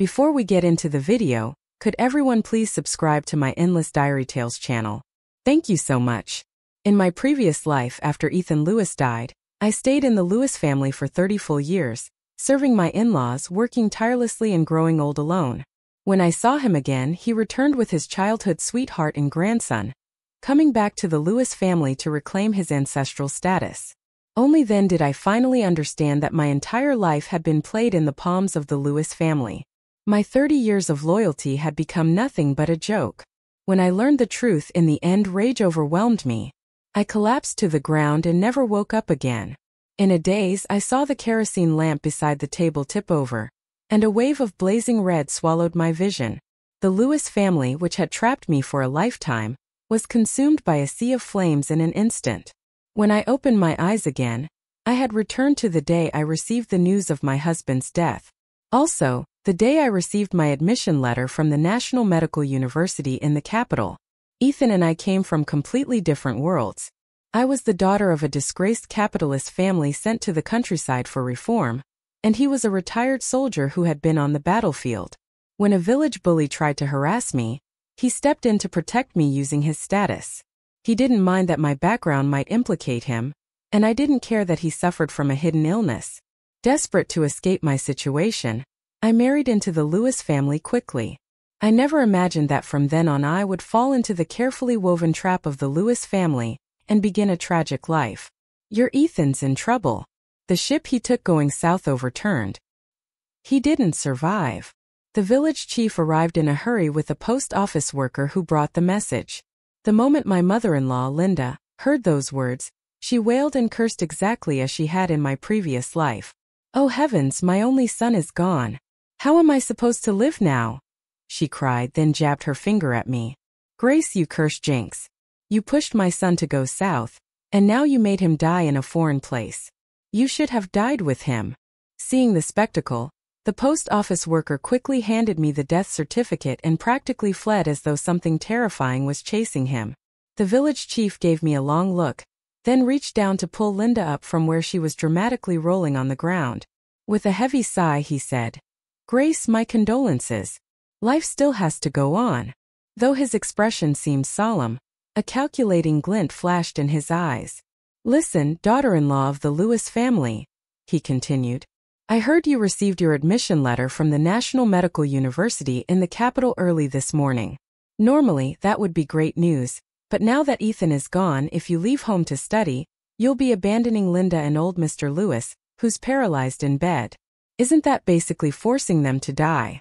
Before we get into the video, could everyone please subscribe to my Endless Diary Tales channel? Thank you so much. In my previous life after Ethan Lewis died, I stayed in the Lewis family for 30 full years, serving my in-laws, working tirelessly and growing old alone. When I saw him again, he returned with his childhood sweetheart and grandson, coming back to the Lewis family to reclaim his ancestral status. Only then did I finally understand that my entire life had been played in the palms of the Lewis family. My 30 years of loyalty had become nothing but a joke. When I learned the truth in the end, rage overwhelmed me. I collapsed to the ground and never woke up again. In a daze, I saw the kerosene lamp beside the table tip over, and a wave of blazing red swallowed my vision. The Lewis family, which had trapped me for a lifetime, was consumed by a sea of flames in an instant. When I opened my eyes again, I had returned to the day I received the news of my husband's death. Also, the day I received my admission letter from the National Medical University in the capital. Ethan and I came from completely different worlds. I was the daughter of a disgraced capitalist family sent to the countryside for reform, and he was a retired soldier who had been on the battlefield. When a village bully tried to harass me, he stepped in to protect me using his status. He didn't mind that my background might implicate him, and I didn't care that he suffered from a hidden illness. Desperate to escape my situation, I married into the Lewis family quickly. I never imagined that from then on I would fall into the carefully woven trap of the Lewis family and begin a tragic life. Your Ethan's in trouble. The ship he took going south overturned. He didn't survive. The village chief arrived in a hurry with a post office worker who brought the message. The moment my mother-in-law, Linda, heard those words, she wailed and cursed exactly as she had in my previous life. Oh heavens, my only son is gone. How am I supposed to live now? She cried, then jabbed her finger at me. Grace, you cursed jinx. You pushed my son to go south, and now you made him die in a foreign place. You should have died with him. Seeing the spectacle, the post office worker quickly handed me the death certificate and practically fled as though something terrifying was chasing him. The village chief gave me a long look, then reached down to pull Linda up from where she was dramatically rolling on the ground. With a heavy sigh, he said, Grace, my condolences. Life still has to go on. Though his expression seemed solemn, a calculating glint flashed in his eyes. Listen, daughter-in-law of the Lewis family, he continued. I heard you received your admission letter from the National Medical University in the capital early this morning. Normally, that would be great news, but now that Ethan is gone, if you leave home to study, you'll be abandoning Linda and old Mr. Lewis, who's paralyzed in bed. Isn't that basically forcing them to die?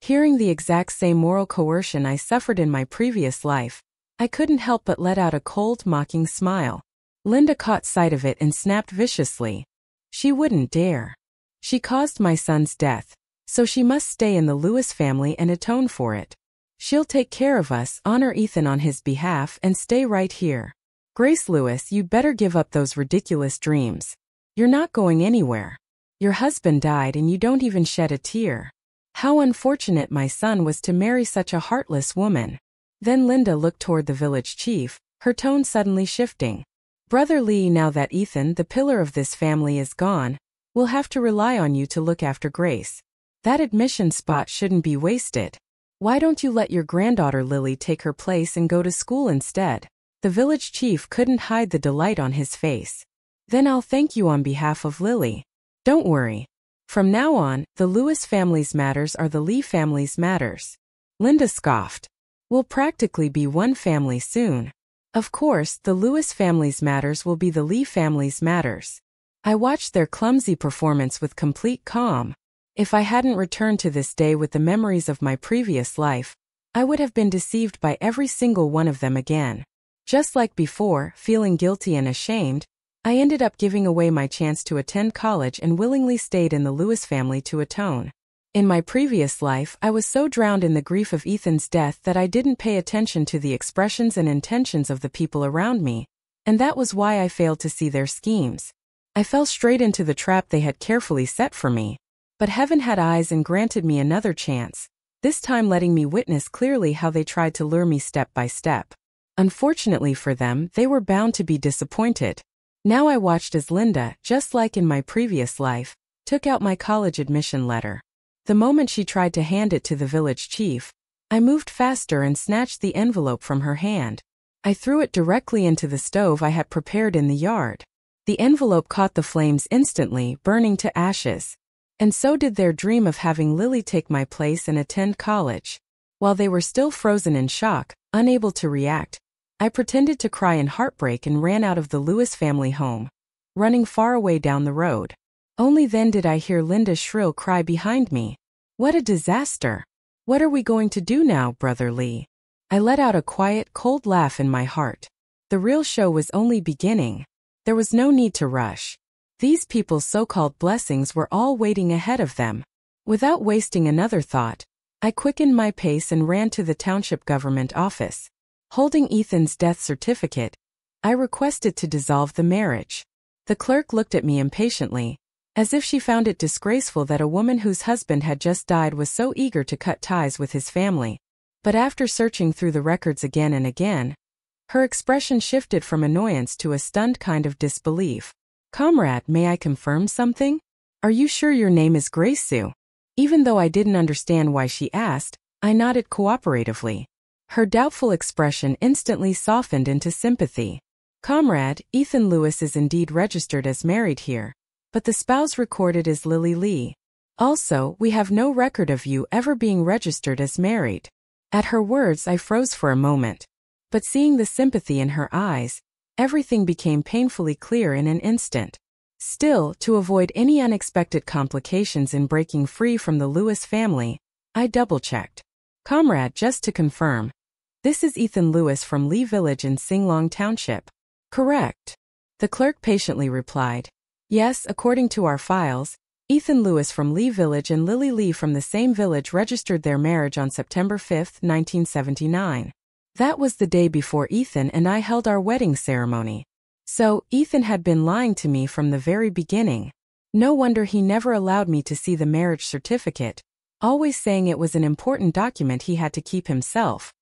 Hearing the exact same moral coercion I suffered in my previous life, I couldn't help but let out a cold, mocking smile. Linda caught sight of it and snapped viciously. She wouldn't dare. She caused my son's death, so she must stay in the Lewis family and atone for it. She'll take care of us, honor Ethan on his behalf, and stay right here. Grace Lewis, you'd better give up those ridiculous dreams. You're not going anywhere. Your husband died and you don't even shed a tear. How unfortunate my son was to marry such a heartless woman. Then Linda looked toward the village chief, her tone suddenly shifting. Brother Lee, now that Ethan, the pillar of this family, is gone, we'll have to rely on you to look after Grace. That admission spot shouldn't be wasted. Why don't you let your granddaughter Lily take her place and go to school instead? The village chief couldn't hide the delight on his face. Then I'll thank you on behalf of Lily. Don't worry. From now on, the Lewis family's matters are the Lee family's matters. Linda scoffed. We'll practically be one family soon. Of course, the Lewis family's matters will be the Lee family's matters. I watched their clumsy performance with complete calm. If I hadn't returned to this day with the memories of my previous life, I would have been deceived by every single one of them again. Just like before, feeling guilty and ashamed, I ended up giving away my chance to attend college and willingly stayed in the Lewis family to atone. In my previous life, I was so drowned in the grief of Ethan's death that I didn't pay attention to the expressions and intentions of the people around me, and that was why I failed to see their schemes. I fell straight into the trap they had carefully set for me. But heaven had eyes and granted me another chance, this time letting me witness clearly how they tried to lure me step by step. Unfortunately for them, they were bound to be disappointed. Now I watched as Linda, just like in my previous life, took out my college admission letter. The moment she tried to hand it to the village chief, I moved faster and snatched the envelope from her hand. I threw it directly into the stove I had prepared in the yard. The envelope caught the flames instantly, burning to ashes. And so did their dream of having Lily take my place and attend college. While they were still frozen in shock, unable to react, I pretended to cry in heartbreak and ran out of the Lewis family home, running far away down the road. Only then did I hear Linda's shrill cry behind me. What a disaster! What are we going to do now, Brother Lee? I let out a quiet, cold laugh in my heart. The real show was only beginning. There was no need to rush. These people's so-called blessings were all waiting ahead of them. Without wasting another thought, I quickened my pace and ran to the township government office. Holding Ethan's death certificate, I requested to dissolve the marriage. The clerk looked at me impatiently, as if she found it disgraceful that a woman whose husband had just died was so eager to cut ties with his family. But after searching through the records again and again, her expression shifted from annoyance to a stunned kind of disbelief. Comrade, may I confirm something? Are you sure your name is Grace Sue? Even though I didn't understand why she asked, I nodded cooperatively. Her doubtful expression instantly softened into sympathy. Comrade, Ethan Lewis is indeed registered as married here, but the spouse recorded is Lily Lee. Also, we have no record of you ever being registered as married. At her words, I froze for a moment. But seeing the sympathy in her eyes, everything became painfully clear in an instant. Still, to avoid any unexpected complications in breaking free from the Lewis family, I double-checked. Comrade, just to confirm, this is Ethan Lewis from Lee Village in Singlong Township. Correct. The clerk patiently replied. Yes, according to our files, Ethan Lewis from Lee Village and Lily Lee from the same village registered their marriage on September 5, 1979. That was the day before Ethan and I held our wedding ceremony. So, Ethan had been lying to me from the very beginning. No wonder he never allowed me to see the marriage certificate, always saying it was an important document he had to keep himself.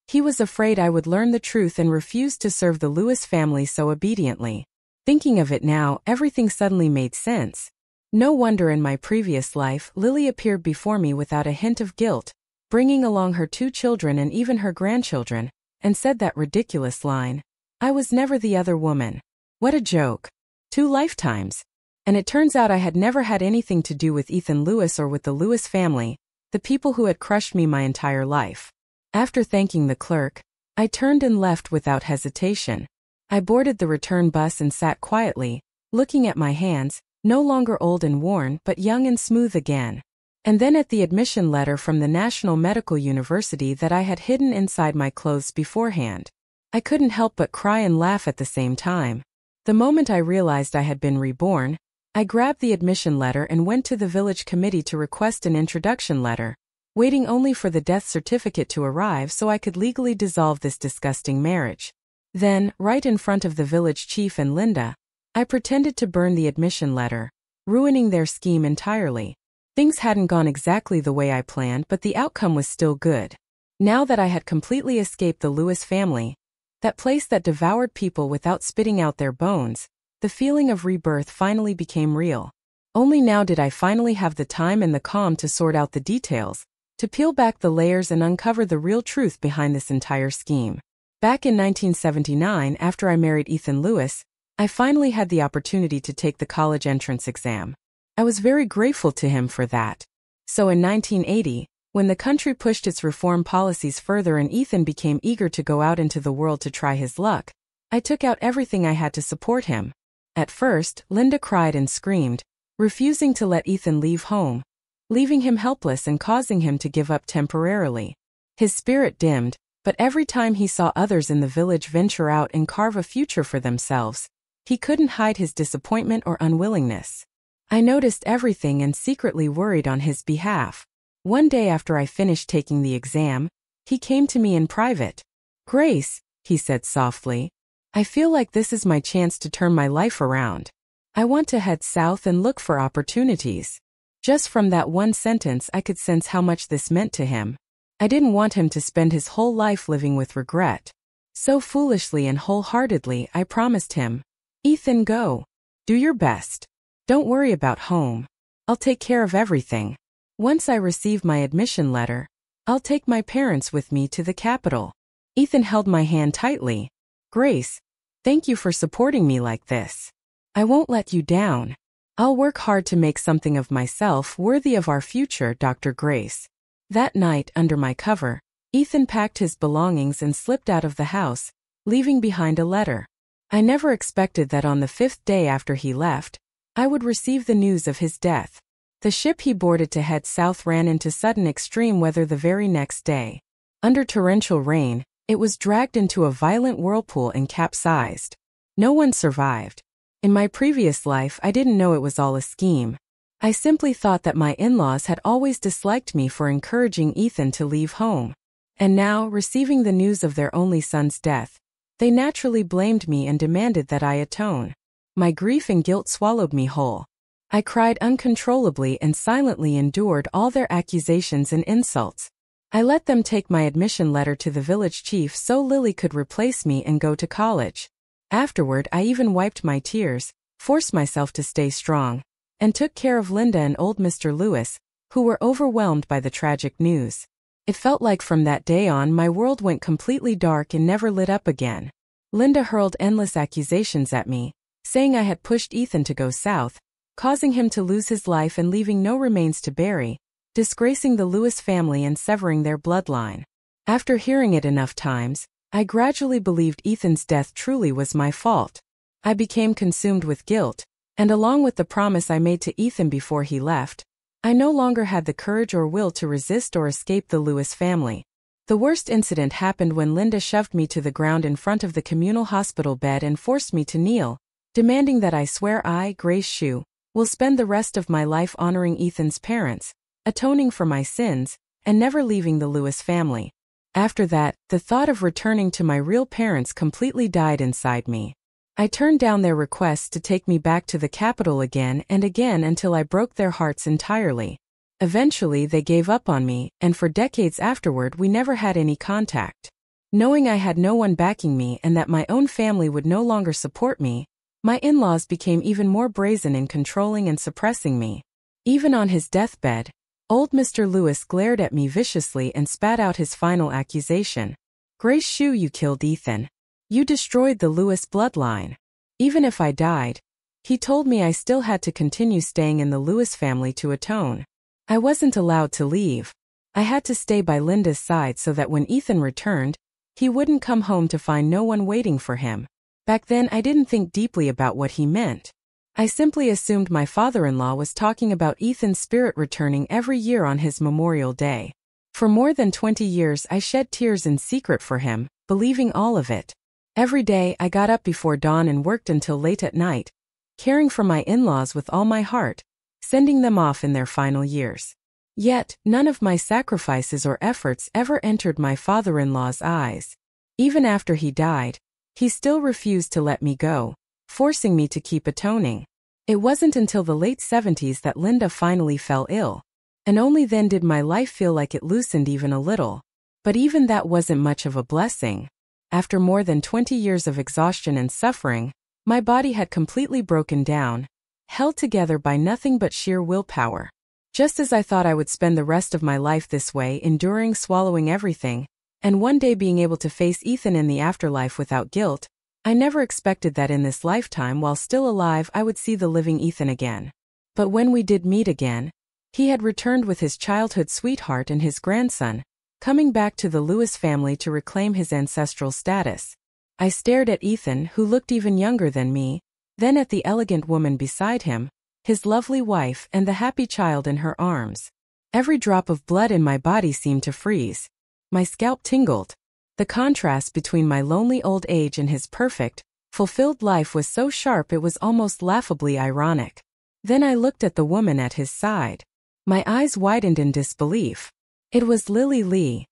He was afraid I would learn the truth and refused to serve the Lewis family so obediently. Thinking of it now, everything suddenly made sense. No wonder in my previous life Lily appeared before me without a hint of guilt, bringing along her 2 children and even her grandchildren, and said that ridiculous line, I was never the other woman. What a joke. 2 lifetimes. And it turns out I had never had anything to do with Ethan Lewis or with the Lewis family, the people who had crushed me my entire life. After thanking the clerk, I turned and left without hesitation. I boarded the return bus and sat quietly, looking at my hands, no longer old and worn but young and smooth again. And then at the admission letter from the National Medical University that I had hidden inside my clothes beforehand. I couldn't help but cry and laugh at the same time. The moment I realized I had been reborn, I grabbed the admission letter and went to the village committee to request an introduction letter, waiting only for the death certificate to arrive so I could legally dissolve this disgusting marriage. Then, right in front of the village chief and Linda, I pretended to burn the admission letter, ruining their scheme entirely. Things hadn't gone exactly the way I planned, but the outcome was still good. Now that I had completely escaped the Lewis family, that place that devoured people without spitting out their bones, the feeling of rebirth finally became real. Only now did I finally have the time and the calm to sort out the details, to peel back the layers and uncover the real truth behind this entire scheme. Back in 1979, after I married Ethan Lewis, I finally had the opportunity to take the college entrance exam. I was very grateful to him for that. So in 1980, when the country pushed its reform policies further and Ethan became eager to go out into the world to try his luck, I took out everything I had to support him. At first, Linda cried and screamed, refusing to let Ethan leave home, leaving him helpless and causing him to give up temporarily. His spirit dimmed, but every time he saw others in the village venture out and carve a future for themselves, he couldn't hide his disappointment or unwillingness. I noticed everything and secretly worried on his behalf. One day after I finished taking the exam, he came to me in private. Grace, he said softly, I feel like this is my chance to turn my life around. I want to head south and look for opportunities. Just from that one sentence I could sense how much this meant to him. I didn't want him to spend his whole life living with regret. So foolishly and wholeheartedly I promised him, Ethan, go. Do your best. Don't worry about home. I'll take care of everything. Once I receive my admission letter, I'll take my parents with me to the capital. Ethan held my hand tightly. Grace, thank you for supporting me like this. I won't let you down. I'll work hard to make something of myself worthy of our future, Dr. Grace. That night, under my cover, Ethan packed his belongings and slipped out of the house, leaving behind a letter. I never expected that on the 5th day after he left, I would receive the news of his death. The ship he boarded to head south ran into sudden extreme weather the very next day. Under torrential rain, it was dragged into a violent whirlpool and capsized. No one survived. In my previous life, I didn't know it was all a scheme. I simply thought that my in-laws had always disliked me for encouraging Ethan to leave home. And now, receiving the news of their only son's death, they naturally blamed me and demanded that I atone. My grief and guilt swallowed me whole. I cried uncontrollably and silently endured all their accusations and insults. I let them take my admission letter to the village chief so Lily could replace me and go to college. Afterward, I even wiped my tears, forced myself to stay strong, and took care of Linda and old Mr. Lewis, who were overwhelmed by the tragic news. It felt like from that day on my world went completely dark and never lit up again. Linda hurled endless accusations at me, saying I had pushed Ethan to go south, causing him to lose his life and leaving no remains to bury, disgracing the Lewis family and severing their bloodline. After hearing it enough times, I gradually believed Ethan's death truly was my fault. I became consumed with guilt, and along with the promise I made to Ethan before he left, I no longer had the courage or will to resist or escape the Lewis family. The worst incident happened when Linda shoved me to the ground in front of the communal hospital bed and forced me to kneel, demanding that I swear I, Grace Shue, will spend the rest of my life honoring Ethan's parents, atoning for my sins, and never leaving the Lewis family. After that, the thought of returning to my real parents completely died inside me. I turned down their requests to take me back to the capital again and again until I broke their hearts entirely. Eventually they gave up on me, and for decades afterward we never had any contact. Knowing I had no one backing me and that my own family would no longer support me, my in-laws became even more brazen in controlling and suppressing me. Even on his deathbed, old Mr. Lewis glared at me viciously and spat out his final accusation. Grace Shue, you killed Ethan. You destroyed the Lewis bloodline. Even if I died, he told me I still had to continue staying in the Lewis family to atone. I wasn't allowed to leave. I had to stay by Linda's side so that when Ethan returned, he wouldn't come home to find no one waiting for him. Back then I didn't think deeply about what he meant. I simply assumed my father-in-law was talking about Ethan's spirit returning every year on his Memorial Day. For more than 20 years I shed tears in secret for him, believing all of it. Every day I got up before dawn and worked until late at night, caring for my in-laws with all my heart, sending them off in their final years. Yet, none of my sacrifices or efforts ever entered my father-in-law's eyes. Even after he died, he still refused to let me go, forcing me to keep atoning. It wasn't until the late 70s that Linda finally fell ill, and only then did my life feel like it loosened even a little. But even that wasn't much of a blessing. After more than 20 years of exhaustion and suffering, my body had completely broken down, held together by nothing but sheer willpower. Just as I thought I would spend the rest of my life this way, enduring, swallowing everything, and one day being able to face Ethan in the afterlife without guilt, I never expected that in this lifetime, while still alive, I would see the living Ethan again. But when we did meet again, he had returned with his childhood sweetheart and his grandson, coming back to the Lewis family to reclaim his ancestral status. I stared at Ethan, who looked even younger than me, then at the elegant woman beside him, his lovely wife, and the happy child in her arms. Every drop of blood in my body seemed to freeze. My scalp tingled. The contrast between my lonely old age and his perfect, fulfilled life was so sharp it was almost laughably ironic. Then I looked at the woman at his side. My eyes widened in disbelief. It was Lily Lee.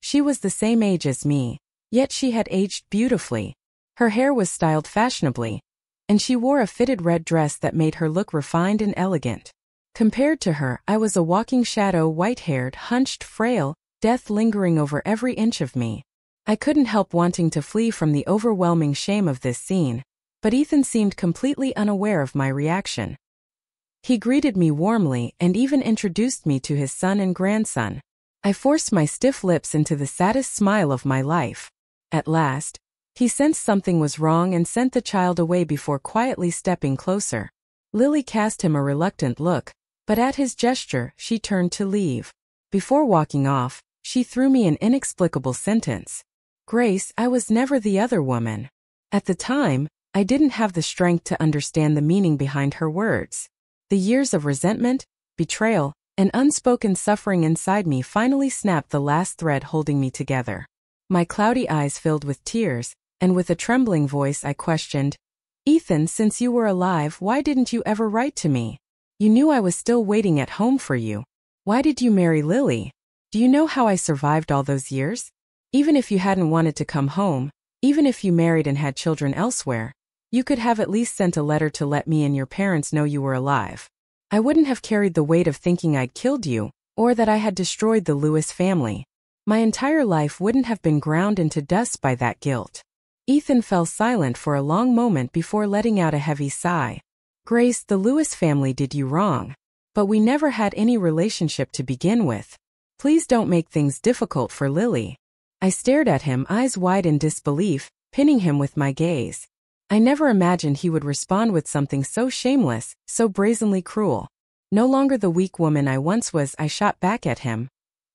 She was the same age as me, yet she had aged beautifully. Her hair was styled fashionably, and she wore a fitted red dress that made her look refined and elegant. Compared to her, I was a walking shadow, white-haired, hunched, frail, death lingering over every inch of me. I couldn't help wanting to flee from the overwhelming shame of this scene, but Ethan seemed completely unaware of my reaction. He greeted me warmly and even introduced me to his son and grandson. I forced my stiff lips into the saddest smile of my life. At last, he sensed something was wrong and sent the child away before quietly stepping closer. Lily cast him a reluctant look, but at his gesture, she turned to leave. Before walking off, she threw me an inexplicable sentence. "Grace, I was never the other woman." At the time, I didn't have the strength to understand the meaning behind her words. The years of resentment, betrayal, and unspoken suffering inside me finally snapped the last thread holding me together. My cloudy eyes filled with tears, and with a trembling voice I questioned, "Ethan, since you were alive, why didn't you ever write to me? You knew I was still waiting at home for you. Why did you marry Lily? Do you know how I survived all those years? Even if you hadn't wanted to come home, even if you married and had children elsewhere, you could have at least sent a letter to let me and your parents know you were alive. I wouldn't have carried the weight of thinking I'd killed you, or that I had destroyed the Lewis family. My entire life wouldn't have been ground into dust by that guilt." Ethan fell silent for a long moment before letting out a heavy sigh. "Grace, the Lewis family did you wrong. But we never had any relationship to begin with. Please don't make things difficult for Lily." I stared at him, eyes wide in disbelief, pinning him with my gaze. I never imagined he would respond with something so shameless, so brazenly cruel. No longer the weak woman I once was, I shot back at him.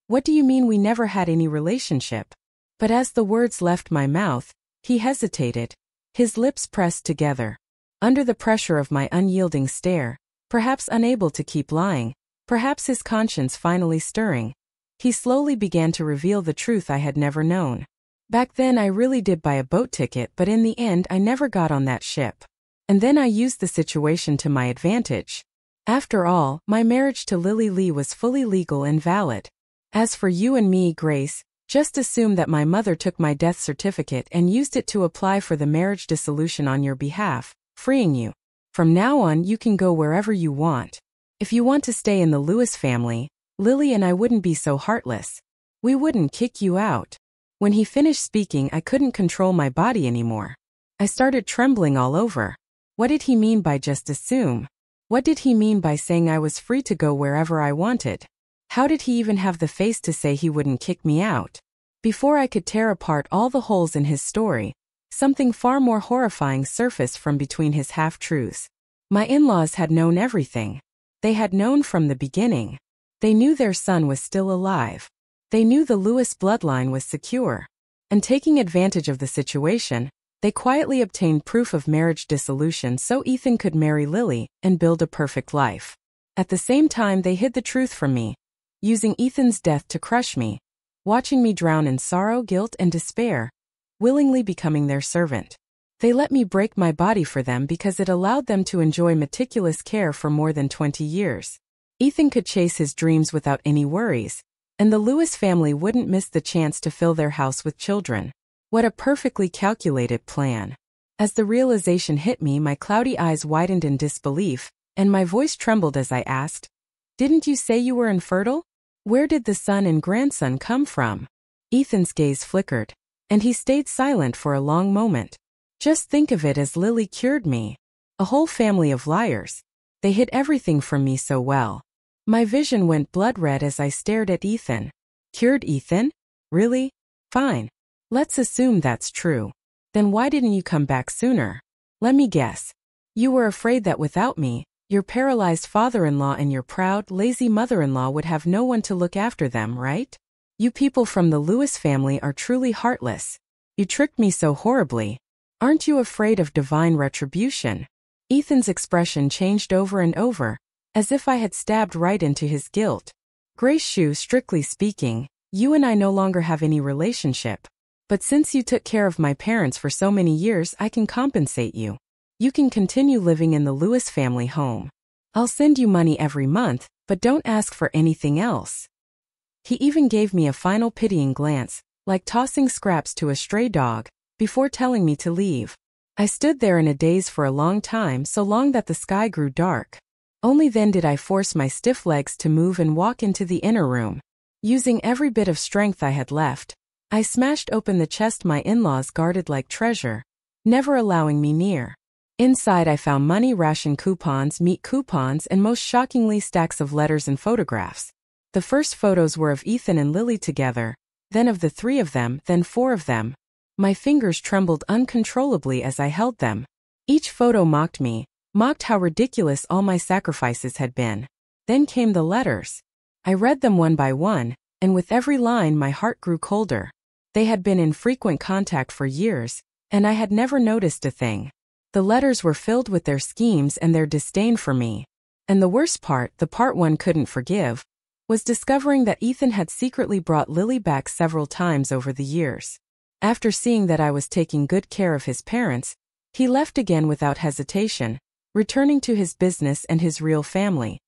"What do you mean we never had any relationship?" But as the words left my mouth, he hesitated. His lips pressed together. Under the pressure of my unyielding stare, perhaps unable to keep lying, perhaps his conscience finally stirring, he slowly began to reveal the truth I had never known. "Back then I really did buy a boat ticket, but in the end I never got on that ship. And then I used the situation to my advantage. After all, my marriage to Lily Lee was fully legal and valid. As for you and me, Grace, just assume that my mother took my death certificate and used it to apply for the marriage dissolution on your behalf, freeing you. From now on you can go wherever you want. If you want to stay in the Lewis family, Lily and I wouldn't be so heartless. We wouldn't kick you out." When he finished speaking, I couldn't control my body anymore. I started trembling all over. What did he mean by just assume? What did he mean by saying I was free to go wherever I wanted? How did he even have the face to say he wouldn't kick me out? Before I could tear apart all the holes in his story, something far more horrifying surfaced from between his half-truths. My in-laws had known everything. They had known from the beginning. They knew their son was still alive. They knew the Lewis bloodline was secure. And taking advantage of the situation, they quietly obtained proof of marriage dissolution so Ethan could marry Lily and build a perfect life. At the same time, they hid the truth from me, using Ethan's death to crush me, watching me drown in sorrow, guilt, and despair, willingly becoming their servant. They let me break my body for them because it allowed them to enjoy meticulous care for more than 20 years. Ethan could chase his dreams without any worries, and the Lewis family wouldn't miss the chance to fill their house with children. What a perfectly calculated plan. As the realization hit me, my cloudy eyes widened in disbelief, and my voice trembled as I asked, "Didn't you say you were infertile? Where did the son and grandson come from?" Ethan's gaze flickered, and he stayed silent for a long moment. Just think of it as Lily cured me. A whole family of liars. They hid everything from me so well. My vision went blood red as I stared at Ethan. Cured Ethan? Really? Fine. Let's assume that's true. Then why didn't you come back sooner? Let me guess. You were afraid that without me, your paralyzed father-in-law and your proud, lazy mother-in-law would have no one to look after them, right? You people from the Lewis family are truly heartless. You tricked me so horribly. Aren't you afraid of divine retribution? Ethan's expression changed over and over, as if I had stabbed right into his guilt. Grace Shue, strictly speaking, you and I no longer have any relationship. But since you took care of my parents for so many years, I can compensate you. You can continue living in the Lewis family home. I'll send you money every month, but don't ask for anything else. He even gave me a final pitying glance, like tossing scraps to a stray dog, before telling me to leave. I stood there in a daze for a long time, so long that the sky grew dark. Only then did I force my stiff legs to move and walk into the inner room. Using every bit of strength I had left, I smashed open the chest my in-laws guarded like treasure, never allowing me near. Inside I found money, ration coupons, meat coupons, and most shockingly stacks of letters and photographs. The first photos were of Ethan and Lily together, then of the three of them, then four of them. My fingers trembled uncontrollably as I held them. Each photo mocked me, mocked how ridiculous all my sacrifices had been. Then came the letters. I read them one by one, and with every line my heart grew colder. They had been in frequent contact for years, and I had never noticed a thing. The letters were filled with their schemes and their disdain for me. And the worst part, the part one couldn't forgive, was discovering that Ethan had secretly brought Lily back several times over the years. After seeing that I was taking good care of his parents, he left again without hesitation, returning to his business and his real family.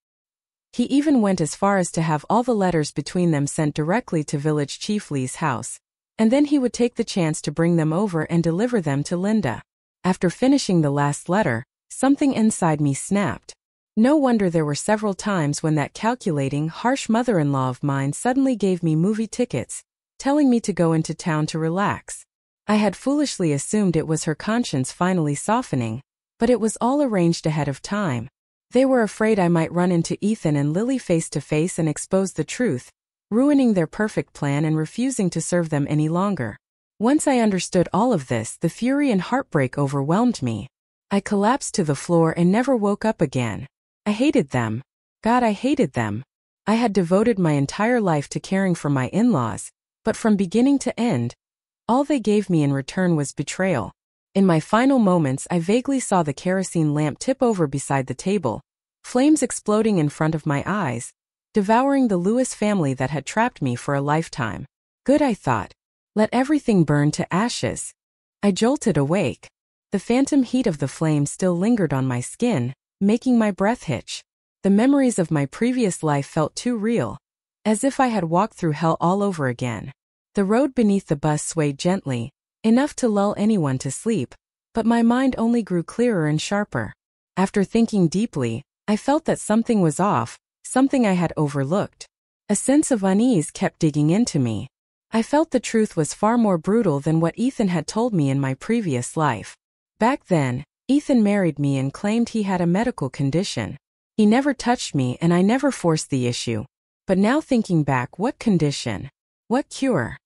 He even went as far as to have all the letters between them sent directly to Village Chief Lee's house, and then he would take the chance to bring them over and deliver them to Linda. After finishing the last letter, something inside me snapped. No wonder there were several times when that calculating, harsh mother-in-law of mine suddenly gave me movie tickets, telling me to go into town to relax. I had foolishly assumed it was her conscience finally softening, but it was all arranged ahead of time. They were afraid I might run into Ethan and Lily face to face and expose the truth, ruining their perfect plan and refusing to serve them any longer. Once I understood all of this, the fury and heartbreak overwhelmed me. I collapsed to the floor and never woke up again. I hated them. God, I hated them. I had devoted my entire life to caring for my in-laws, but from beginning to end, all they gave me in return was betrayal. In my final moments, I vaguely saw the kerosene lamp tip over beside the table, flames exploding in front of my eyes, devouring the Lewis family that had trapped me for a lifetime. Good, I thought. Let everything burn to ashes. I jolted awake. The phantom heat of the flame still lingered on my skin, making my breath hitch. The memories of my previous life felt too real, as if I had walked through hell all over again. The road beneath the bus swayed gently, enough to lull anyone to sleep, but my mind only grew clearer and sharper. After thinking deeply, I felt that something was off, something I had overlooked. A sense of unease kept digging into me. I felt the truth was far more brutal than what Ethan had told me in my previous life. Back then, Ethan married me and claimed he had a medical condition. He never touched me and I never forced the issue. But now thinking back, what condition? What cure?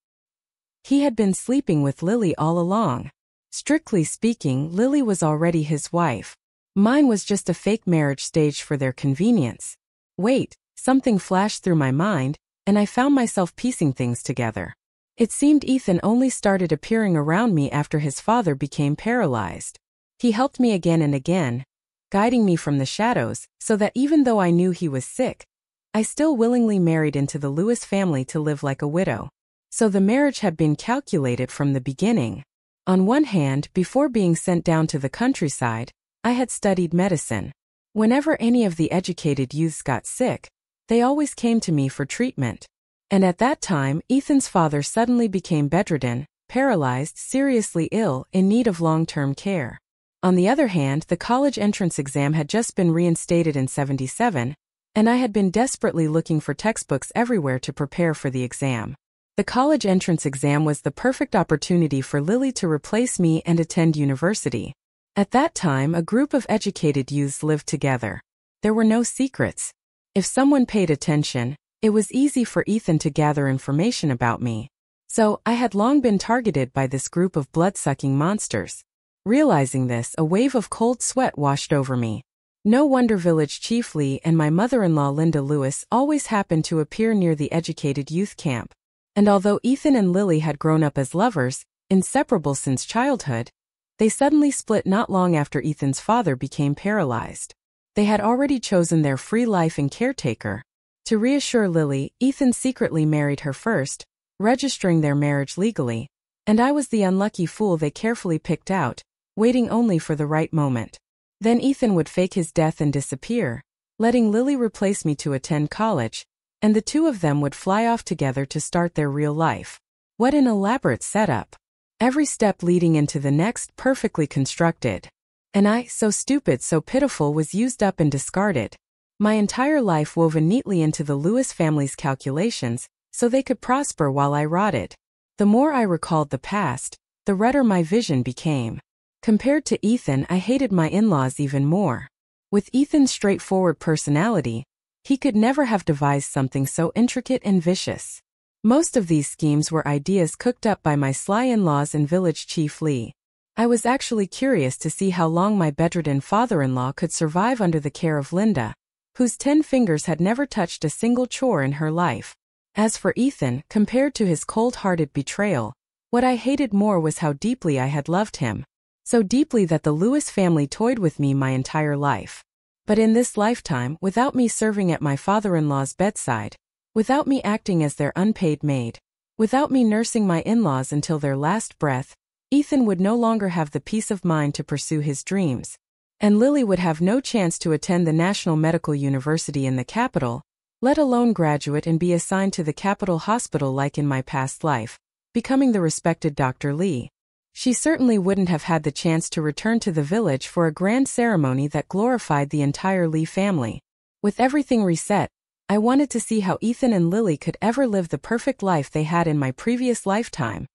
He had been sleeping with Lily all along. Strictly speaking, Lily was already his wife. Mine was just a fake marriage staged for their convenience. Wait, something flashed through my mind, and I found myself piecing things together. It seemed Ethan only started appearing around me after his father became paralyzed. He helped me again and again, guiding me from the shadows, so that even though I knew he was sick, I still willingly married into the Lewis family to live like a widow. So the marriage had been calculated from the beginning. On one hand, before being sent down to the countryside, I had studied medicine. Whenever any of the educated youths got sick, they always came to me for treatment. And at that time, Ethan's father suddenly became bedridden, paralyzed, seriously ill, in need of long-term care. On the other hand, the college entrance exam had just been reinstated in '77, and I had been desperately looking for textbooks everywhere to prepare for the exam. The college entrance exam was the perfect opportunity for Lily to replace me and attend university. At that time, a group of educated youths lived together. There were no secrets. If someone paid attention, it was easy for Ethan to gather information about me. So, I had long been targeted by this group of blood-sucking monsters. Realizing this, a wave of cold sweat washed over me. No wonder Village Chief Lee and my mother-in-law Linda Lewis always happened to appear near the educated youth camp. And although Ethan and Lily had grown up as lovers, inseparable since childhood, they suddenly split not long after Ethan's father became paralyzed. They had already chosen their free life and caretaker. To reassure Lily, Ethan secretly married her first, registering their marriage legally, and I was the unlucky fool they carefully picked out, waiting only for the right moment. Then Ethan would fake his death and disappear, letting Lily replace me to attend college, and the two of them would fly off together to start their real life. What an elaborate setup. Every step leading into the next perfectly constructed. And I, so stupid, so pitiful, was used up and discarded. My entire life woven neatly into the Lewis family's calculations, so they could prosper while I rotted. The more I recalled the past, the redder my vision became. Compared to Ethan, I hated my in-laws even more. With Ethan's straightforward personality, he could never have devised something so intricate and vicious. Most of these schemes were ideas cooked up by my sly in-laws and village chief Lee. I was actually curious to see how long my bedridden father-in-law could survive under the care of Linda, whose 10 fingers had never touched a single chore in her life. As for Ethan, compared to his cold-hearted betrayal, what I hated more was how deeply I had loved him. So deeply that the Lewis family toyed with me my entire life. But in this lifetime, without me serving at my father-in-law's bedside, without me acting as their unpaid maid, without me nursing my in-laws until their last breath, Ethan would no longer have the peace of mind to pursue his dreams. And Lily would have no chance to attend the National Medical University in the capital, let alone graduate and be assigned to the capital hospital like in my past life, becoming the respected Dr. Lee. She certainly wouldn't have had the chance to return to the village for a grand ceremony that glorified the entire Lee family. With everything reset, I wanted to see how Ethan and Lily could ever live the perfect life they had in my previous lifetime.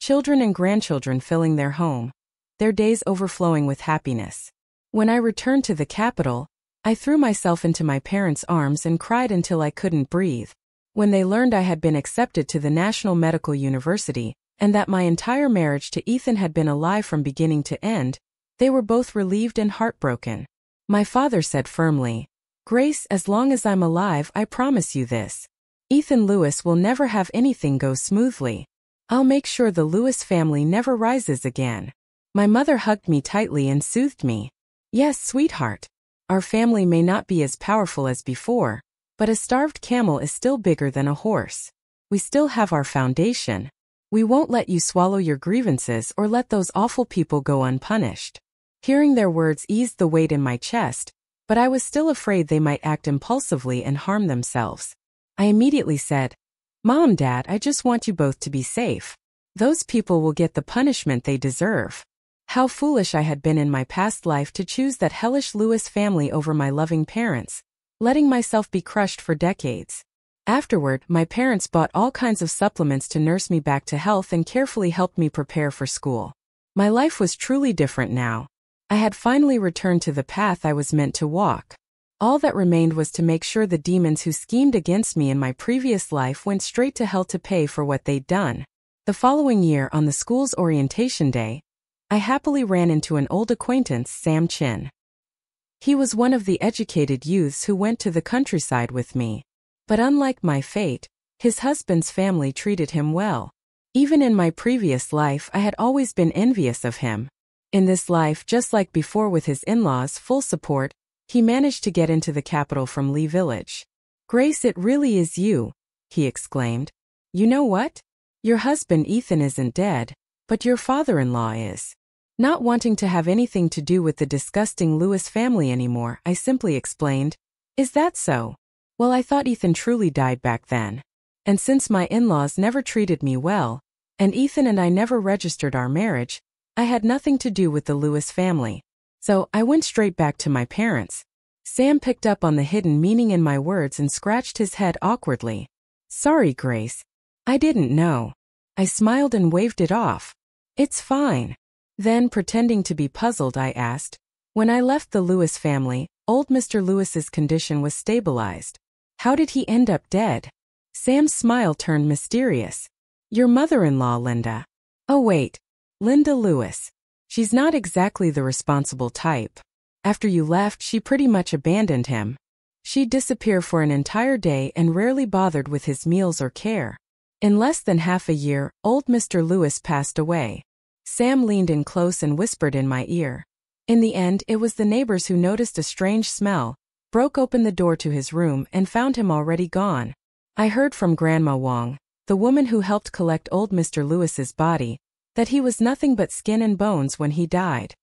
Children and grandchildren filling their home, their days overflowing with happiness. When I returned to the capital, I threw myself into my parents' arms and cried until I couldn't breathe. When they learned I had been accepted to the National Medical University, and that my entire marriage to Ethan had been a lie from beginning to end, they were both relieved and heartbroken. My father said firmly, "Grace, as long as I'm alive, I promise you this. Ethan Lewis will never have anything go smoothly. I'll make sure the Lewis family never rises again." My mother hugged me tightly and soothed me. "Yes, sweetheart. Our family may not be as powerful as before, but a starved camel is still bigger than a horse. We still have our foundation. We won't let you swallow your grievances or let those awful people go unpunished." Hearing their words eased the weight in my chest, but I was still afraid they might act impulsively and harm themselves. I immediately said, "Mom, Dad, I just want you both to be safe. Those people will get the punishment they deserve." How foolish I had been in my past life to choose that hellish Lewis family over my loving parents, letting myself be crushed for decades. Afterward, my parents bought all kinds of supplements to nurse me back to health and carefully helped me prepare for school. My life was truly different now. I had finally returned to the path I was meant to walk. All that remained was to make sure the demons who schemed against me in my previous life went straight to hell to pay for what they'd done. The following year, on the school's orientation day, I happily ran into an old acquaintance, Sam Chin. He was one of the educated youths who went to the countryside with me. But unlike my fate, his husband's family treated him well. Even in my previous life, I had always been envious of him. In this life, just like before with his in-laws' full support, he managed to get into the capital from Lee Village. "Grace, it really is you," he exclaimed. "You know what? Your husband Ethan isn't dead, but your father-in-law is." Not wanting to have anything to do with the disgusting Lewis family anymore, I simply explained, "Is that so? Well, I thought Ethan truly died back then. And since my in-laws never treated me well, and Ethan and I never registered our marriage, I had nothing to do with the Lewis family. So I went straight back to my parents." Sam picked up on the hidden meaning in my words and scratched his head awkwardly. "Sorry, Grace. I didn't know." I smiled and waved it off. "It's fine." Then, pretending to be puzzled, I asked, "When I left the Lewis family, old Mr. Lewis's condition was stabilized. How did he end up dead?" Sam's smile turned mysterious. "Your mother-in-law, Linda." "Oh wait, Linda Lewis. She's not exactly the responsible type. After you left, she pretty much abandoned him. She'd disappear for an entire day and rarely bothered with his meals or care. In less than half a year, old Mr. Lewis passed away." Sam leaned in close and whispered in my ear. In the end, it was the neighbors who noticed a strange smell, broke open the door to his room, and found him already gone. I heard from Grandma Wong, the woman who helped collect old Mr. Lewis's body, that he was nothing but skin and bones when he died.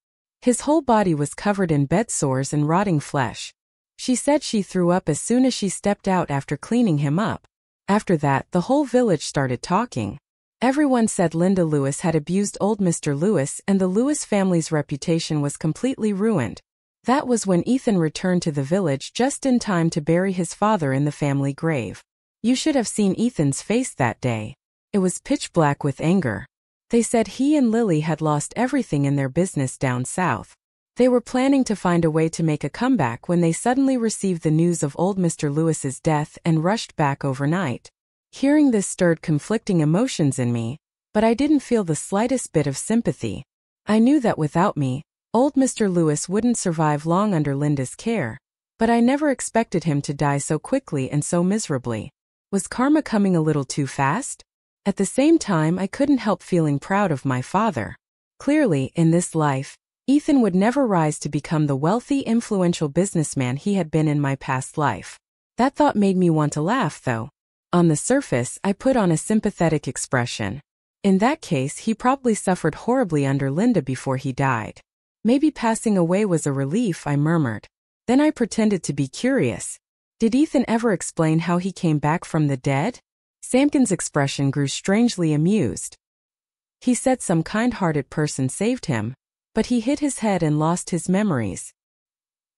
His whole body was covered in bed sores and rotting flesh. She said she threw up as soon as she stepped out after cleaning him up. After that, the whole village started talking. Everyone said Linda Lewis had abused old Mr. Lewis and the Lewis family's reputation was completely ruined. That was when Ethan returned to the village just in time to bury his father in the family grave. You should have seen Ethan's face that day. It was pitch black with anger. They said he and Lily had lost everything in their business down south. They were planning to find a way to make a comeback when they suddenly received the news of old Mr. Lewis's death and rushed back overnight. Hearing this stirred conflicting emotions in me, but I didn't feel the slightest bit of sympathy. I knew that without me, old Mr. Lewis wouldn't survive long under Linda's care. But I never expected him to die so quickly and so miserably. Was karma coming a little too fast? At the same time, I couldn't help feeling proud of my father. Clearly, in this life, Ethan would never rise to become the wealthy, influential businessman he had been in my past life. That thought made me want to laugh, though. On the surface, I put on a sympathetic expression. In that case, he probably suffered horribly under Linda before he died. Maybe passing away was a relief, I murmured. Then I pretended to be curious. Did Ethan ever explain how he came back from the dead? Samkin's expression grew strangely amused. He said some kind-hearted person saved him, but he hit his head and lost his memories.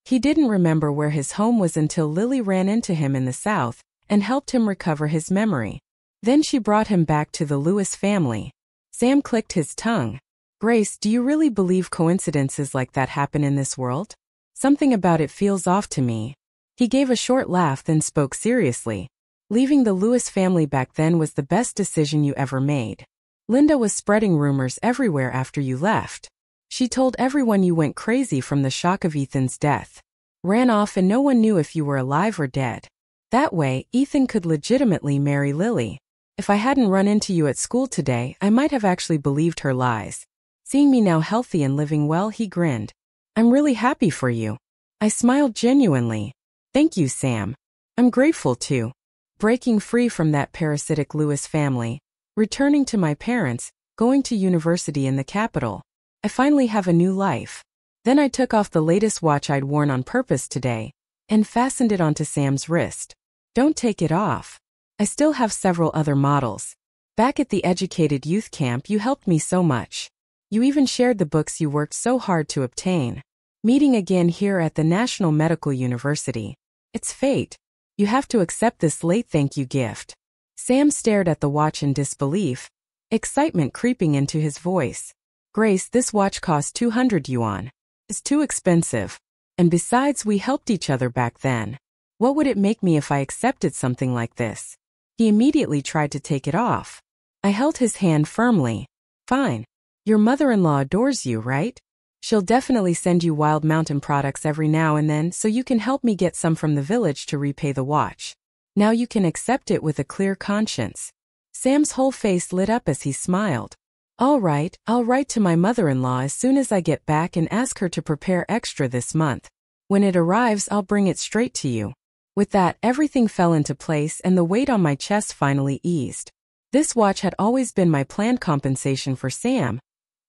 He didn't remember where his home was until Lily ran into him in the south and helped him recover his memory. Then she brought him back to the Lewis family. Sam clicked his tongue. Grace, do you really believe coincidences like that happen in this world? Something about it feels off to me. He gave a short laugh then spoke seriously. Leaving the Lewis family back then was the best decision you ever made. Linda was spreading rumors everywhere after you left. She told everyone you went crazy from the shock of Ethan's death. Ran off and no one knew if you were alive or dead. That way, Ethan could legitimately marry Lily. If I hadn't run into you at school today, I might have actually believed her lies. Seeing me now healthy and living well, he grinned. I'm really happy for you. I smiled genuinely. Thank you, Sam. I'm grateful too. Breaking free from that parasitic Lewis family, returning to my parents, going to university in the capital. I finally have a new life. Then I took off the latest watch I'd worn on purpose today and fastened it onto Sam's wrist. Don't take it off. I still have several other models. Back at the educated youth camp, you helped me so much. You even shared the books you worked so hard to obtain. Meeting again here at the National Medical University. It's fate. You have to accept this late thank you gift. Sam stared at the watch in disbelief, excitement creeping into his voice. Grace, this watch cost 200 yuan. It's too expensive. And besides, we helped each other back then. What would it make me if I accepted something like this? He immediately tried to take it off. I held his hand firmly. Fine. Your mother-in-law adores you, right? She'll definitely send you Wild Mountain products every now and then so you can help me get some from the village to repay the watch. Now you can accept it with a clear conscience. Sam's whole face lit up as he smiled. All right, I'll write to my mother-in-law as soon as I get back and ask her to prepare extra this month. When it arrives, I'll bring it straight to you. With that, everything fell into place and the weight on my chest finally eased. This watch had always been my planned compensation for Sam,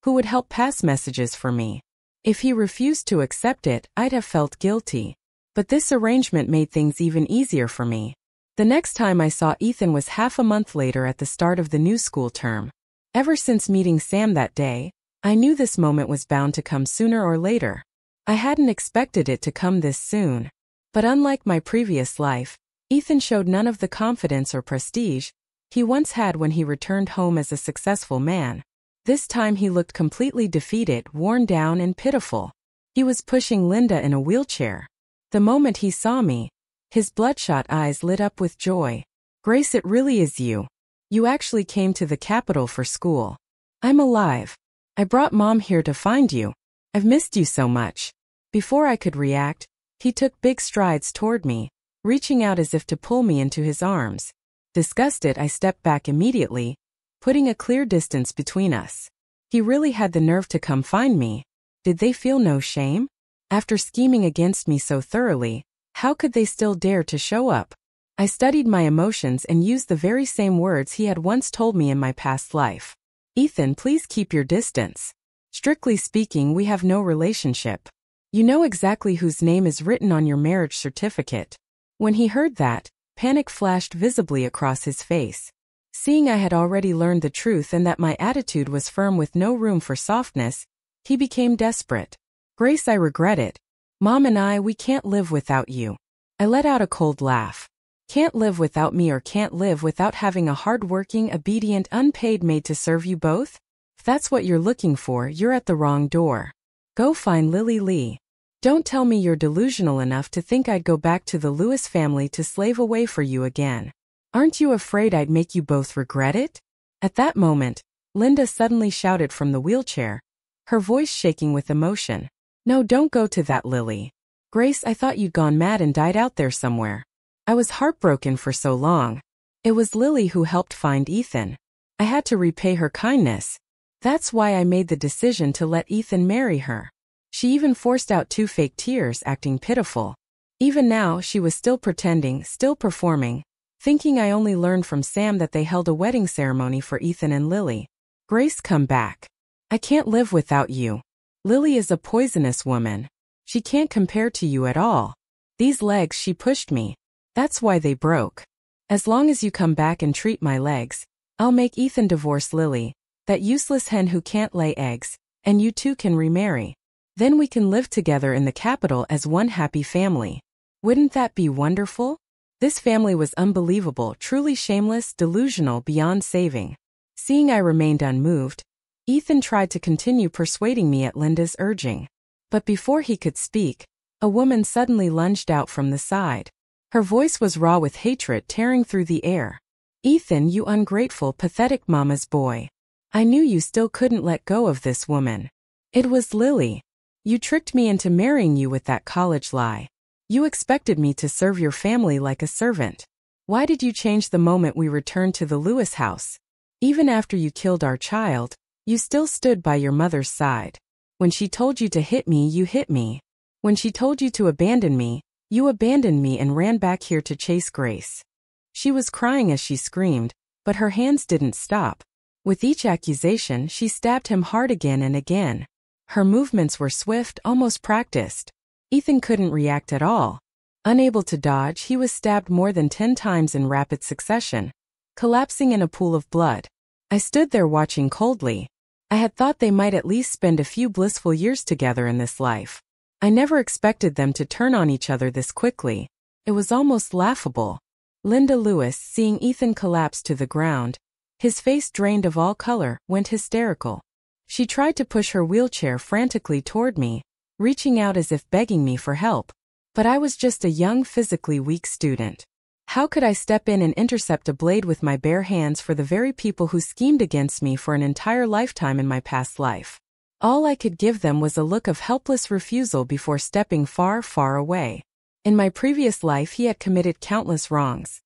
who would help pass messages for me. If he refused to accept it, I'd have felt guilty. But this arrangement made things even easier for me. The next time I saw Ethan was half a month later at the start of the new school term. Ever since meeting Sam that day, I knew this moment was bound to come sooner or later. I hadn't expected it to come this soon. But unlike my previous life, Ethan showed none of the confidence or prestige he once had when he returned home as a successful man. This time he looked completely defeated, worn down and pitiful. He was pushing Linda in a wheelchair. The moment he saw me, his bloodshot eyes lit up with joy. Grace, it really is you. You actually came to the capital for school. I'm alive. I brought Mom here to find you. I've missed you so much. Before I could react, he took big strides toward me, reaching out as if to pull me into his arms. Disgusted, I stepped back immediately, putting a clear distance between us. He really had the nerve to come find me. Did they feel no shame? After scheming against me so thoroughly, how could they still dare to show up? I studied my emotions and used the very same words he had once told me in my past life. Ethan, please keep your distance. Strictly speaking, we have no relationship. You know exactly whose name is written on your marriage certificate. When he heard that, panic flashed visibly across his face. Seeing I had already learned the truth and that my attitude was firm with no room for softness, he became desperate. Grace, I regret it. Mom and we can't live without you. I let out a cold laugh. Can't live without me or can't live without having a hard-working, obedient, unpaid maid to serve you both? If that's what you're looking for, you're at the wrong door. Go find Lily Lee. Don't tell me you're delusional enough to think I'd go back to the Lewis family to slave away for you again. Aren't you afraid I'd make you both regret it? At that moment, Linda suddenly shouted from the wheelchair, her voice shaking with emotion. No, don't go to that Lily. Grace, I thought you'd gone mad and died out there somewhere. I was heartbroken for so long. It was Lily who helped find Ethan. I had to repay her kindness. That's why I made the decision to let Ethan marry her. She even forced out 2 fake tears, acting pitiful. Even now, she was still pretending, still performing, thinking I only learned from Sam that they held a wedding ceremony for Ethan and Lily. Grace, come back. I can't live without you. Lily is a poisonous woman. She can't compare to you at all. These legs she pushed me. That's why they broke. As long as you come back and treat my legs, I'll make Ethan divorce Lily, that useless hen who can't lay eggs, and you two can remarry. Then we can live together in the capital as one happy family. Wouldn't that be wonderful? This family was unbelievable, truly shameless, delusional beyond saving. Seeing I remained unmoved, Ethan tried to continue persuading me at Linda's urging. But before he could speak, a woman suddenly lunged out from the side. Her voice was raw with hatred tearing through the air. Ethan, you ungrateful, pathetic mama's boy. I knew you still couldn't let go of this woman. It was Lily. You tricked me into marrying you with that college lie. You expected me to serve your family like a servant. Why did you change the moment we returned to the Lewis house? Even after you killed our child, you still stood by your mother's side. When she told you to hit me, you hit me. When she told you to abandon me, you abandoned me and ran back here to chase Grace. She was crying as she screamed, but her hands didn't stop. With each accusation, she stabbed him hard again and again. Her movements were swift, almost practiced. Ethan couldn't react at all. Unable to dodge, he was stabbed more than 10 times in rapid succession, collapsing in a pool of blood. I stood there watching coldly. I had thought they might at least spend a few blissful years together in this life. I never expected them to turn on each other this quickly. It was almost laughable. Linda Lewis, seeing Ethan collapse to the ground, his face drained of all color, went hysterical. She tried to push her wheelchair frantically toward me, reaching out as if begging me for help. But I was just a young, physically weak student. How could I step in and intercept a blade with my bare hands for the very people who schemed against me for an entire lifetime in my past life? All I could give them was a look of helpless refusal before stepping far, far away. In my previous life, he had committed countless wrongs.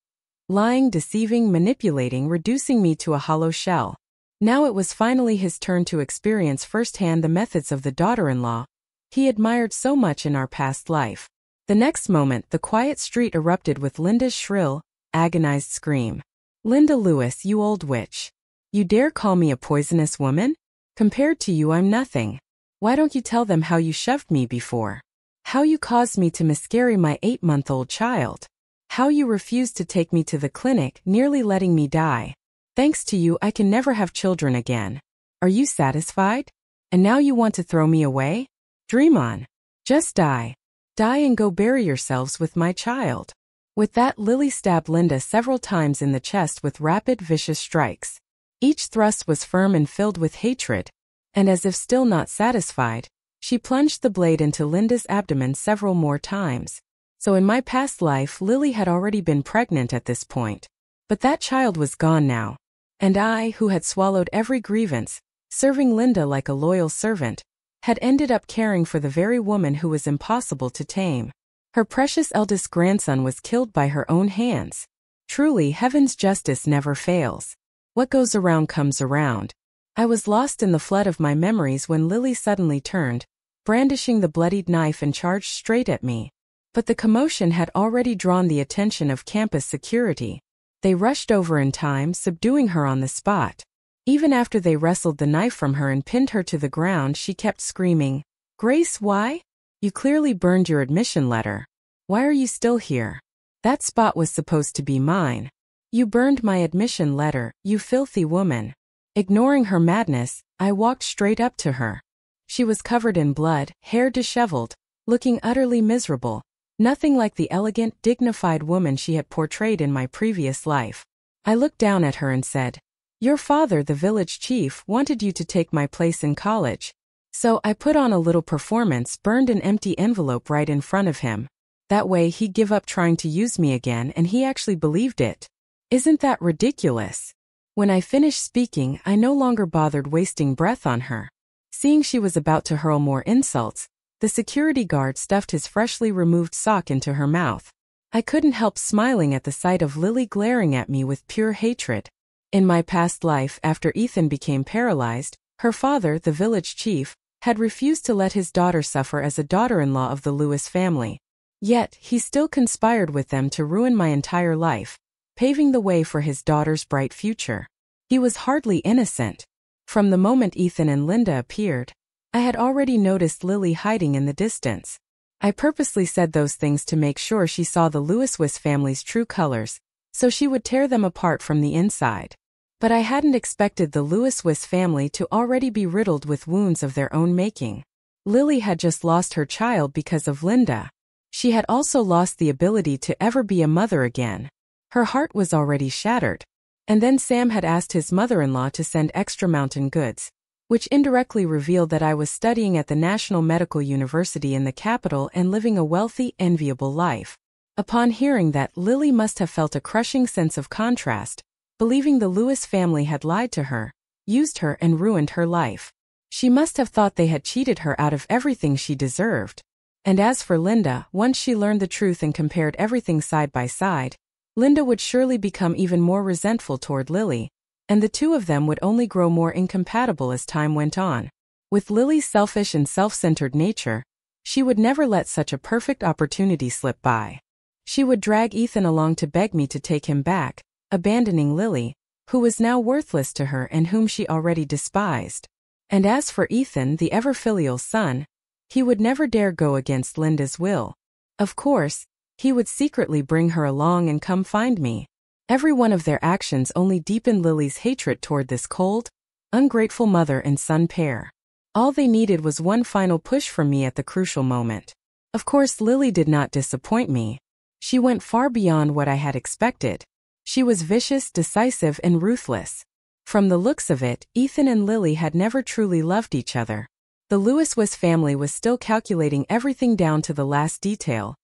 Lying, deceiving, manipulating, reducing me to a hollow shell. Now it was finally his turn to experience firsthand the methods of the daughter-in-law he admired so much in our past life. The next moment, the quiet street erupted with Linda's shrill, agonized scream. Linda Lewis, you old witch. You dare call me a poisonous woman? Compared to you, I'm nothing. Why don't you tell them how you shoved me before? How you caused me to miscarry my 8-month-old child? How you refused to take me to the clinic, nearly letting me die? Thanks to you, I can never have children again. Are you satisfied? And now you want to throw me away? Dream on. Just die. Die and go bury yourselves with my child. With that, Lily stabbed Linda several times in the chest with rapid, vicious strikes. Each thrust was firm and filled with hatred, and as if still not satisfied, she plunged the blade into Linda's abdomen several more times. So in my past life, Lily had already been pregnant at this point. But that child was gone now. And I, who had swallowed every grievance, serving Linda like a loyal servant, had ended up caring for the very woman who was impossible to tame. Her precious eldest grandson was killed by her own hands. Truly, heaven's justice never fails. What goes around comes around. I was lost in the flood of my memories when Lily suddenly turned, brandishing the bloodied knife, and charged straight at me. But the commotion had already drawn the attention of campus security. They rushed over in time, subduing her on the spot. Even after they wrestled the knife from her and pinned her to the ground, she kept screaming, "Grace, why? You clearly burned your admission letter. Why are you still here? That spot was supposed to be mine. You burned my admission letter, you filthy woman." Ignoring her madness, I walked straight up to her. She was covered in blood, hair disheveled, looking utterly miserable, nothing like the elegant, dignified woman she had portrayed in my previous life. I looked down at her and said, Your father, the village chief, wanted you to take my place in college. So I put on a little performance, burned an empty envelope right in front of him. That way he'd give up trying to use me again, and he actually believed it. Isn't that ridiculous? When I finished speaking, I no longer bothered wasting breath on her. Seeing she was about to hurl more insults, the security guard stuffed his freshly removed sock into her mouth. I couldn't help smiling at the sight of Lily glaring at me with pure hatred. In my past life, after Ethan became paralyzed, her father, the village chief, had refused to let his daughter suffer as a daughter-in-law of the Lewis family. Yet, he still conspired with them to ruin my entire life, paving the way for his daughter's bright future. He was hardly innocent. From the moment Ethan and Linda appeared, I had already noticed Lily hiding in the distance. I purposely said those things to make sure she saw the Lewis family's true colors, so she would tear them apart from the inside. But I hadn't expected the Lewis family to already be riddled with wounds of their own making. Lily had just lost her child because of Linda. She had also lost the ability to ever be a mother again. Her heart was already shattered. And then Sam had asked his mother-in-law to send extra mountain goods, which indirectly revealed that I was studying at the National Medical University in the capital and living a wealthy, enviable life. Upon hearing that, Lily must have felt a crushing sense of contrast, believing the Lewis family had lied to her, used her and ruined her life. She must have thought they had cheated her out of everything she deserved. And as for Linda, once she learned the truth and compared everything side by side, Linda would surely become even more resentful toward Lily, and the two of them would only grow more incompatible as time went on. With Lily's selfish and self-centered nature, she would never let such a perfect opportunity slip by. She would drag Ethan along to beg me to take him back, abandoning Lily, who was now worthless to her and whom she already despised. And as for Ethan, the ever-filial son, he would never dare go against Linda's will. Of course, he would secretly bring her along and come find me. Every one of their actions only deepened Lily's hatred toward this cold, ungrateful mother and son pair. All they needed was one final push from me at the crucial moment. Of course, Lily did not disappoint me. She went far beyond what I had expected. She was vicious, decisive, and ruthless. From the looks of it, Ethan and Lily had never truly loved each other. The Lewis family was still calculating everything down to the last detail,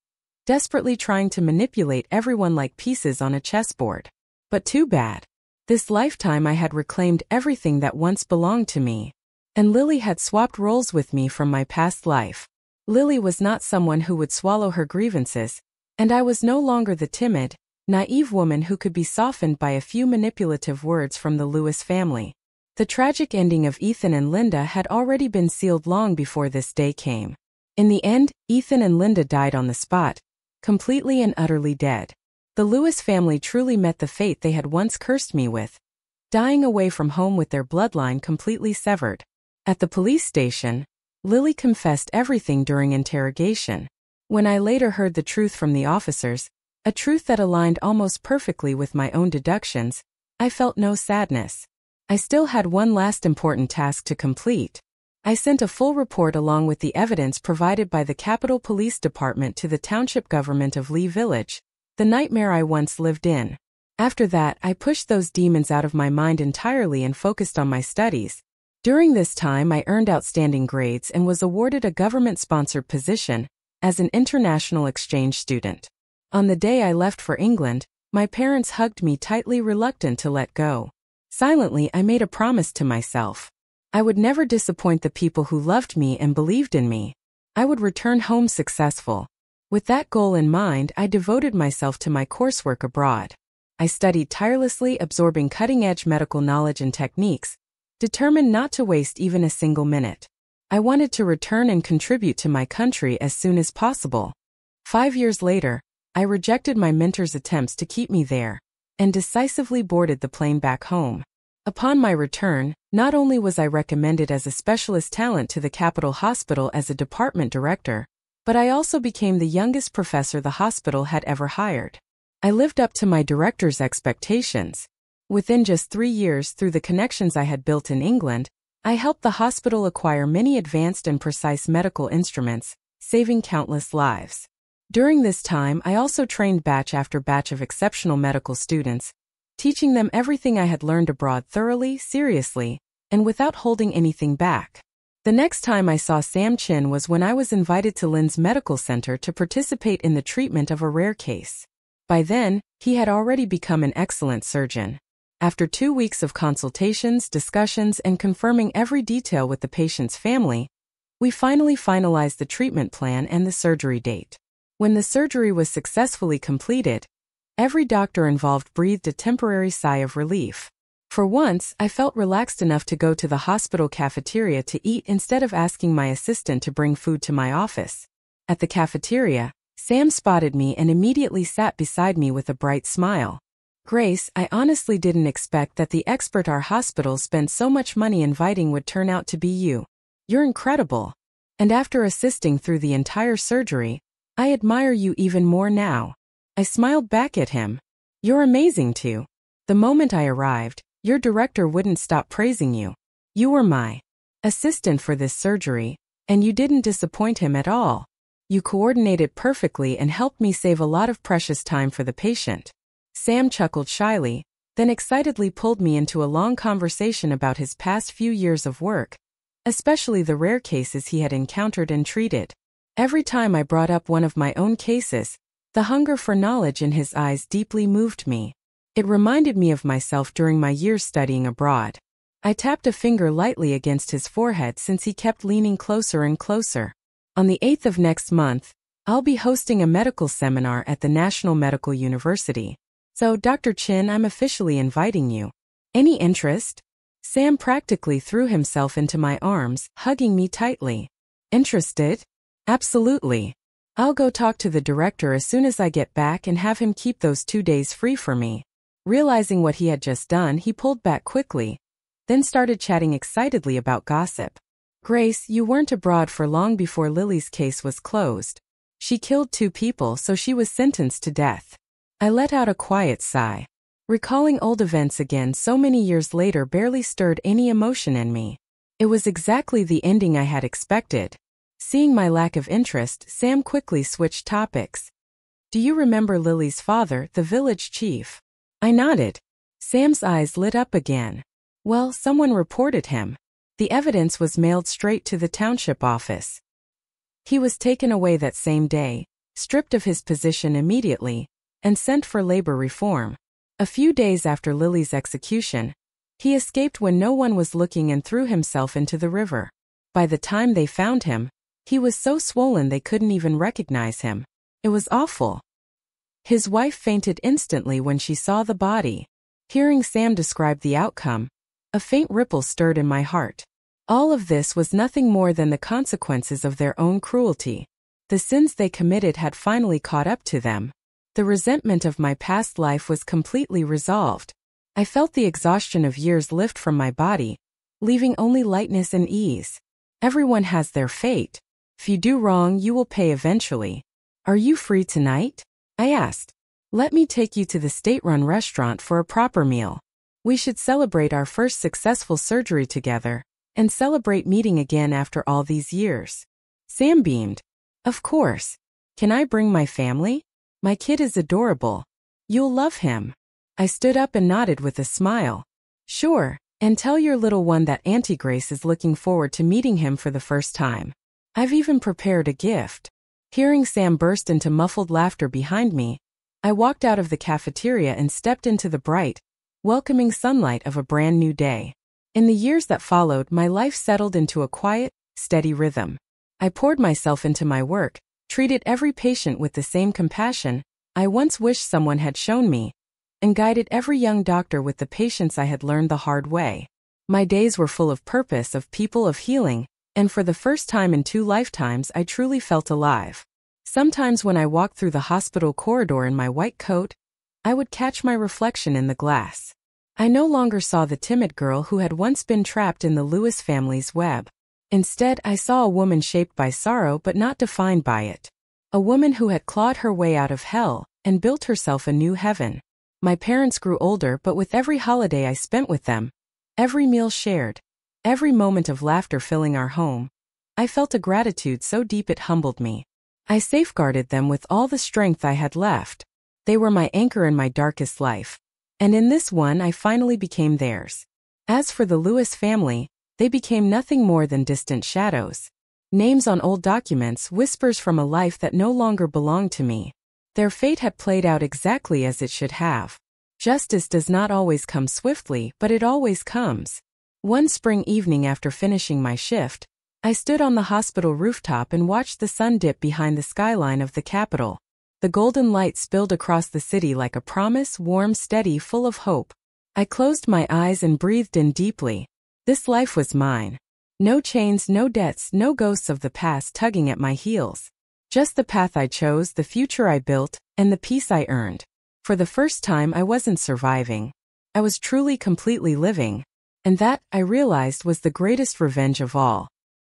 desperately trying to manipulate everyone like pieces on a chessboard. But too bad. This lifetime I had reclaimed everything that once belonged to me. And Lily had swapped roles with me from my past life. Lily was not someone who would swallow her grievances, and I was no longer the timid, naive woman who could be softened by a few manipulative words from the Lewis family. The tragic ending of Ethan and Linda had already been sealed long before this day came. In the end, Ethan and Linda died on the spot, completely and utterly dead. The Lewis family truly met the fate they had once cursed me with, dying away from home with their bloodline completely severed. At the police station, Lily confessed everything during interrogation. When I later heard the truth from the officers, a truth that aligned almost perfectly with my own deductions, I felt no sadness. I still had one last important task to complete. I sent a full report along with the evidence provided by the Capitol Police Department to the township government of Lee Village, the nightmare I once lived in. After that, I pushed those demons out of my mind entirely and focused on my studies. During this time, I earned outstanding grades and was awarded a government-sponsored position as an international exchange student. On the day I left for England, my parents hugged me tightly, reluctant to let go. Silently, I made a promise to myself. I would never disappoint the people who loved me and believed in me. I would return home successful. With that goal in mind, I devoted myself to my coursework abroad. I studied tirelessly, absorbing cutting-edge medical knowledge and techniques, determined not to waste even a single minute. I wanted to return and contribute to my country as soon as possible. 5 years later, I rejected my mentor's attempts to keep me there, and decisively boarded the plane back home. Upon my return, not only was I recommended as a specialist talent to the Capitol Hospital as a department director, but I also became the youngest professor the hospital had ever hired. I lived up to my director's expectations. Within just 3 years, through the connections I had built in England, I helped the hospital acquire many advanced and precise medical instruments, saving countless lives. During this time, I also trained batch after batch of exceptional medical students, teaching them everything I had learned abroad thoroughly, seriously, and without holding anything back. The next time I saw Sam Chin was when I was invited to Lin's medical center to participate in the treatment of a rare case. By then, he had already become an excellent surgeon. After 2 weeks of consultations, discussions, and confirming every detail with the patient's family, we finally finalized the treatment plan and the surgery date. When the surgery was successfully completed, every doctor involved breathed a temporary sigh of relief. For once, I felt relaxed enough to go to the hospital cafeteria to eat instead of asking my assistant to bring food to my office. At the cafeteria, Sam spotted me and immediately sat beside me with a bright smile. "Grace, I honestly didn't expect that the expert our hospital spent so much money inviting would turn out to be you. You're incredible. And after assisting through the entire surgery, I admire you even more now." I smiled back at him. "You're amazing too. The moment I arrived, your director wouldn't stop praising you. You were my assistant for this surgery, and you didn't disappoint him at all. You coordinated perfectly and helped me save a lot of precious time for the patient." Sam chuckled shyly, then excitedly pulled me into a long conversation about his past few years of work, especially the rare cases he had encountered and treated. Every time I brought up one of my own cases, the hunger for knowledge in his eyes deeply moved me. It reminded me of myself during my years studying abroad. I tapped a finger lightly against his forehead since he kept leaning closer and closer. "On the 8th of next month, I'll be hosting a medical seminar at the National Medical University. So, Dr. Chin, I'm officially inviting you. Any interest?" Sam practically threw himself into my arms, hugging me tightly. "Interested? Absolutely. I'll go talk to the director as soon as I get back and have him keep those 2 days free for me." Realizing what he had just done, he pulled back quickly, then started chatting excitedly about gossip. "Grace, you weren't abroad for long before Lily's case was closed. She killed 2 people, so she was sentenced to death." I let out a quiet sigh. Recalling old events again so many years later barely stirred any emotion in me. It was exactly the ending I had expected. Seeing my lack of interest, Sam quickly switched topics. "Do you remember Lily's father, the village chief?" I nodded. Sam's eyes lit up again. "Well, someone reported him. The evidence was mailed straight to the township office. He was taken away that same day, stripped of his position immediately, and sent for labor reform. A few days after Lily's execution, he escaped when no one was looking and threw himself into the river. By the time they found him, he was so swollen they couldn't even recognize him. It was awful. His wife fainted instantly when she saw the body." Hearing Sam describe the outcome, a faint ripple stirred in my heart. All of this was nothing more than the consequences of their own cruelty. The sins they committed had finally caught up to them. The resentment of my past life was completely resolved. I felt the exhaustion of years lift from my body, leaving only lightness and ease. Everyone has their fate. If you do wrong, you will pay eventually. "Are you free tonight?" I asked. "Let me take you to the state-run restaurant for a proper meal. We should celebrate our first successful surgery together, and celebrate meeting again after all these years." Sam beamed. "Of course. Can I bring my family? My kid is adorable. You'll love him." I stood up and nodded with a smile. "Sure, and tell your little one that Auntie Grace is looking forward to meeting him for the first time. I've even prepared a gift." Hearing Sam burst into muffled laughter behind me, I walked out of the cafeteria and stepped into the bright, welcoming sunlight of a brand new day. In the years that followed, my life settled into a quiet, steady rhythm. I poured myself into my work, treated every patient with the same compassion I once wished someone had shown me, and guided every young doctor with the patience I had learned the hard way. My days were full of purpose, of people, of healing, and for the first time in 2 lifetimes I truly felt alive. Sometimes when I walked through the hospital corridor in my white coat, I would catch my reflection in the glass. I no longer saw the timid girl who had once been trapped in the Lewis family's web. Instead, I saw a woman shaped by sorrow but not defined by it. A woman who had clawed her way out of hell and built herself a new heaven. My parents grew older, but with every holiday I spent with them, every meal shared, every moment of laughter filling our home, I felt a gratitude so deep it humbled me. I safeguarded them with all the strength I had left. They were my anchor in my darkest life, And in this one I finally became theirs. As for the Lewis family, they became nothing more than distant shadows. Names on old documents, whispers from a life that no longer belonged to me. Their fate had played out exactly as it should have. Justice does not always come swiftly, but it always comes. One spring evening after finishing my shift, I stood on the hospital rooftop and watched the sun dip behind the skyline of the Capitol. The golden light spilled across the city like a promise, warm, steady, full of hope. I closed my eyes and breathed in deeply. This life was mine. No chains, no debts, no ghosts of the past tugging at my heels. Just the path I chose, the future I built, and the peace I earned. For the first time I wasn't surviving. I was truly completely living. And that, I realized, was the greatest revenge of all.